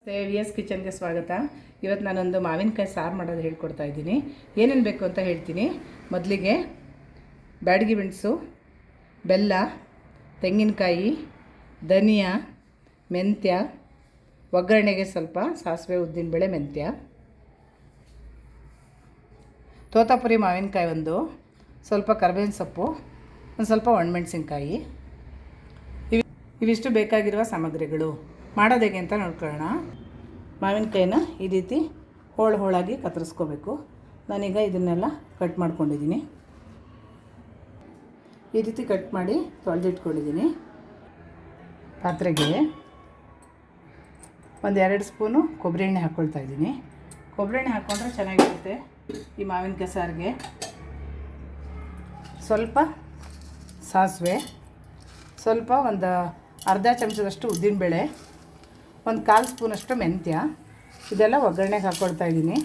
V S ಕಿಚನ್ಗೆ ಸ್ವಾಗತ. ಇವತ್ತು ನಾನೊಂದು ಮಾವಿನಕಾಯಿ ಸಾರು ಮಾಡೋದು ಹೇಳ್ಕೊಡ್ತಾ ಇದ್ದೀನಿ. ಏನೇನು ಬೇಕು ಅಂತ ಹೇಳ್ತೀನಿ. ಮೊದಲಿಗೆ ಬ್ಯಾಡಗಿ ಮೆಣಸು, ಬೆಲ್ಲ, ತೆಂಗಿನಕಾಯಿ, ಧನಿಯಾ, ಮೆಂತ್ಯ, ಒಗ್ಗರಣೆಗೆ ಸ್ವಲ್ಪ ಸಾಸಿವೆ, ಉದ್ದಿನಬೇಳೆ, ಮೆಂತ್ಯ, ತೋತಾಪುರಿ ಮಾವಿನಕಾಯಿ ಒಂದು, ಸ್ವಲ್ಪ ಕರಿಬೇವಿನ ಸೊಪ್ಪು, ಒಂದು ಸ್ವಲ್ಪ ಒಣಮೆಣಸಿನ್ಕಾಯಿ. ಇವಿಷ್ಟು ಬೇಕಾಗಿರುವ ಸಾಮಗ್ರಿಗಳು. ಮಾಡೋದು ಹೇಗೆ ಅಂತ ನೋಡ್ಕೊಳ್ಳೋಣ. ಮಾವಿನಕಾಯಿನ ಈ ರೀತಿ ಹೋಳಾಗಿ ಕತ್ತರಿಸ್ಕೋಬೇಕು. ನಾನೀಗ ಇದನ್ನೆಲ್ಲ ಕಟ್ ಮಾಡ್ಕೊಂಡಿದ್ದೀನಿ. ಈ ರೀತಿ ಕಟ್ ಮಾಡಿ ತೊಳೆದಿಟ್ಕೊಂಡಿದ್ದೀನಿ. ಪಾತ್ರೆಗೆ ಒಂದು 2 ಸ್ಪೂನು ಕೊಬ್ಬರಿ ಎಣ್ಣೆ ಹಾಕ್ಕೊಳ್ತಾ ಇದ್ದೀನಿ. ಕೊಬ್ಬರಿ ಎಣ್ಣೆ ಹಾಕ್ಕೊಂಡ್ರೆ ಚೆನ್ನಾಗಿರುತ್ತೆ ಈ ಮಾವಿನಕಾಯಿ ಸಾರಿಗೆ. ಸ್ವಲ್ಪ ಸಾಸಿವೆ, ಸ್ವಲ್ಪ ಒಂದು ಅರ್ಧ ಚಮಚದಷ್ಟು ಉದ್ದಿನಬೇಳೆ, ಒಂದು 1/4 ಸ್ಪೂನಷ್ಟು ಮೆಂತ್ಯ, ಇದೆಲ್ಲ ಒಗ್ಗರಣೆಗೆ ಹಾಕ್ಕೊಳ್ತಾ ಇದ್ದೀನಿ.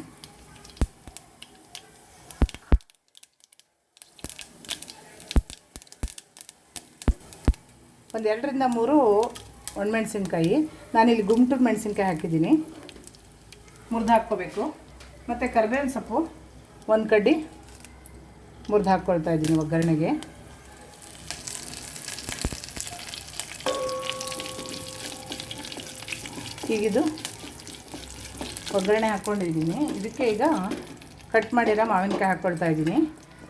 ಒಂದು 2ರಿಂದ 3 ಒಣಮೆಣಸಿನ್ಕಾಯಿ, ನಾನಿಲ್ಲಿ ಗುಂಟೂರು ಮೆಣಸಿನ್ಕಾಯಿ ಹಾಕಿದ್ದೀನಿ, ಮುರಿದು ಹಾಕ್ಕೋಬೇಕು. ಮತ್ತು ಕರಿಬೇವಿನ ಸೊಪ್ಪು 1 ಕಡ್ಡಿ ಮುರಿದು ಹಾಕ್ಕೊಳ್ತಾ ಇದ್ದೀನಿ ಒಗ್ಗರಣೆಗೆ. ಹೀಗಿದು ಒಗ್ಗರಣೆ ಹಾಕ್ಕೊಂಡಿದ್ದೀನಿ. ಇದಕ್ಕೆ ಈಗ ಕಟ್ ಮಾಡಿರೋ ಮಾವಿನಕಾಯಿ ಹಾಕ್ಕೊಳ್ತಾ ಇದ್ದೀನಿ.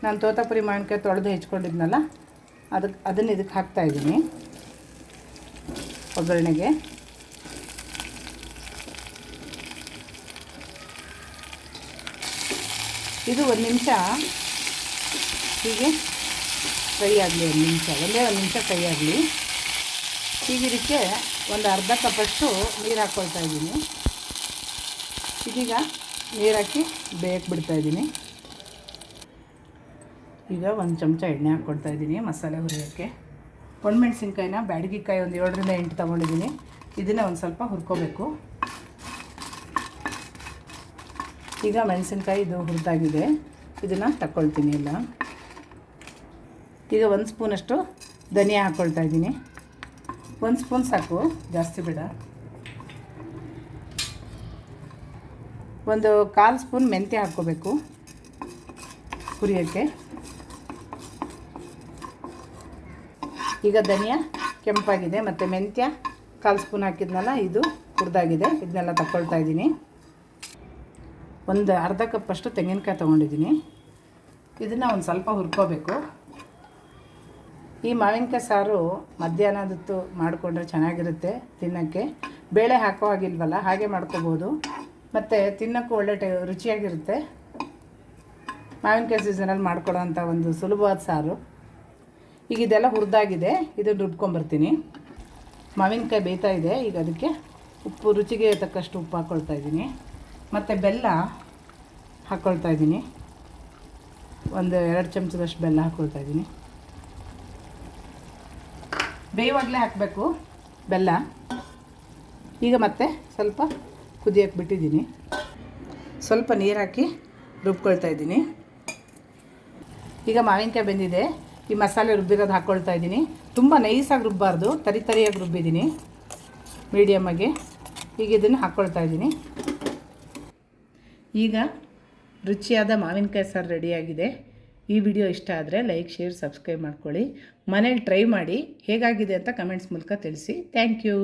ನಾನು ತೋತಾಪುರಿ ಮಾವಿನಕಾಯಿ ತೊಳೆದು ಹೆಚ್ಕೊಂಡಿದ್ನಲ್ಲ, ಅದನ್ನು ಇದಕ್ಕೆ ಹಾಕ್ತಾಯಿದ್ದೀನಿ ಒಗ್ಗರಣೆಗೆ. ಇದು 1 ನಿಮಿಷ ಹೀಗೆ ಫ್ರೈ ಆಗಲಿ. 1 ನಿಮಿಷ, ಒಂದೇ 1 ನಿಮಿಷ ಫ್ರೈ ಆಗಲಿ. ಹೀಗಿದಕ್ಕೆ ಒಂದು ಅರ್ಧ ಕಪ್ಪಷ್ಟು ನೀರು ಹಾಕ್ಕೊಳ್ತಾ ಇದ್ದೀನಿ. ಇದೀಗ ನೀರು ಹಾಕಿ ಬೇಯಕ್ಕೆ ಬಿಡ್ತಾಯಿದ್ದೀನಿ. ಈಗ 1 ಚಮಚ ಎಣ್ಣೆ ಹಾಕ್ಕೊಳ್ತಾ ಇದ್ದೀನಿ ಮಸಾಲೆ ಹುರಿಯೋಕ್ಕೆ. ಒಣಮೆಣಸಿನ್ಕಾಯಿನ ಬ್ಯಾಡಗಿಕಾಯಿ ಒಂದು 7ರಿಂದ 8 ತೊಗೊಂಡಿದ್ದೀನಿ. ಇದನ್ನು ಒಂದು ಸ್ವಲ್ಪ ಹುರ್ಕೋಬೇಕು. ಈಗ ಮೆಣಸಿನ್ಕಾಯಿ ಇದು ಹುರಿದಾಗಿದೆ, ಇದನ್ನು ತಗೊಳ್ತೀನಿ ಎಲ್ಲ. ಈಗ 1 ಸ್ಪೂನಷ್ಟು ಧನಿಯಾ ಹಾಕ್ಕೊಳ್ತಾ ಇದ್ದೀನಿ. 1 ಸ್ಪೂನ್ ಸಾಕು, ಜಾಸ್ತಿ ಬೇಡ. ಒಂದು 1/4 ಸ್ಪೂನ್ ಮೆಂತ್ಯ ಹಾಕ್ಕೋಬೇಕು ಹುರಿಯೋಕ್ಕೆ. ಈಗ ಧನಿಯಾ ಕೆಂಪಾಗಿದೆ ಮತ್ತು ಮೆಂತ್ಯ 1/4 ಸ್ಪೂನ್ ಹಾಕಿದ್ನಲ್ಲ, ಇದು ಹುರಿದಾಗಿದೆ. ಇದನ್ನೆಲ್ಲ ತಗೊಳ್ತಾ ಇದ್ದೀನಿ. ಒಂದು ಅರ್ಧ ಕಪ್ಪಷ್ಟು ತೆಂಗಿನಕಾಯಿ ತೊಗೊಂಡಿದ್ದೀನಿ. ಇದನ್ನು ಒಂದು ಸ್ವಲ್ಪ ಹುರ್ಕೋಬೇಕು. ಈ ಮಾವಿನಕಾಯಿ ಸಾರು ಮಧ್ಯಾಹ್ನದತ್ತು ಮಾಡಿಕೊಂಡ್ರೆ ಚೆನ್ನಾಗಿರುತ್ತೆ ತಿನ್ನೋಕ್ಕೆ. ಬೇಳೆ ಹಾಕೋ ಹಾಗಿಲ್ವಲ್ಲ, ಹಾಗೆ ಮಾಡ್ಕೋಬೋದು. ಮತ್ತು ತಿನ್ನೋಕ್ಕೂ ಒಳ್ಳೆ ರುಚಿಯಾಗಿರುತ್ತೆ. ಮಾವಿನಕಾಯಿ ಸೀಸನಲ್ಲಿ ಮಾಡ್ಕೊಡೋ ಅಂಥ ಒಂದು ಸುಲಭವಾದ ಸಾರು. ಈಗ ಇದೆಲ್ಲ ಹುರಿದಾಗಿದೆ, ಇದನ್ನು ರುಬ್ಕೊಂಬರ್ತೀನಿ. ಮಾವಿನಕಾಯಿ ಬೇಯ್ತಾ ಇದೆ. ಈಗ ಅದಕ್ಕೆ ಉಪ್ಪು, ರುಚಿಗೆ ತಕ್ಕಷ್ಟು ಉಪ್ಪು ಹಾಕ್ಕೊಳ್ತಾ ಇದ್ದೀನಿ. ಮತ್ತು ಬೆಲ್ಲ ಹಾಕ್ಕೊಳ್ತಾ ಇದ್ದೀನಿ. ಒಂದು 2 ಚಮಚದಷ್ಟು ಬೆಲ್ಲ ಹಾಕ್ಕೊಳ್ತಾ ಇದ್ದೀನಿ. ಬೇಯುವಾಗಲೇ ಹಾಕಬೇಕು ಬೆಲ್ಲ. ಈಗ ಮತ್ತೆ ಸ್ವಲ್ಪ ಕುದಿಯೋಕ್ಕೆ ಬಿಟ್ಟಿದ್ದೀನಿ. ಸ್ವಲ್ಪ ನೀರು ಹಾಕಿ ರುಬ್ಕೊಳ್ತಾ ಇದ್ದೀನಿ. ಈಗ ಮಾವಿನಕಾಯಿ ಬೆಂದಿದೆ. ಈ ಮಸಾಲೆ ರುಬ್ಬಿರೋದು ಹಾಕ್ಕೊಳ್ತಾ ಇದ್ದೀನಿ. ತುಂಬ ನೈಸಾಗಿ ರುಬ್ಬಾರ್ದು, ತರಿಯಾಗಿ ರುಬ್ಬಿದ್ದೀನಿ ಮೀಡಿಯಮ್ಮಾಗಿ. ಈಗ ಇದನ್ನು ಹಾಕ್ಕೊಳ್ತಾ ಇದ್ದೀನಿ. ಈಗ ರುಚಿಯಾದ ಮಾವಿನಕಾಯಿ ಸಾರು ರೆಡಿಯಾಗಿದೆ. ಈ ವಿಡಿಯೋ ಇಷ್ಟ ಆದರೆ ಲೈಕ್, ಶೇರ್, ಸಬ್ಸ್ಕ್ರೈಬ್ ಮಾಡ್ಕೊಳ್ಳಿ. ಮನೇಲಿ ಟ್ರೈ ಮಾಡಿ ಹೇಗಾಗಿದೆ ಅಂತ ಕಮೆಂಟ್ಸ್ ಮೂಲಕ ತಿಳಿಸಿ. Thank you.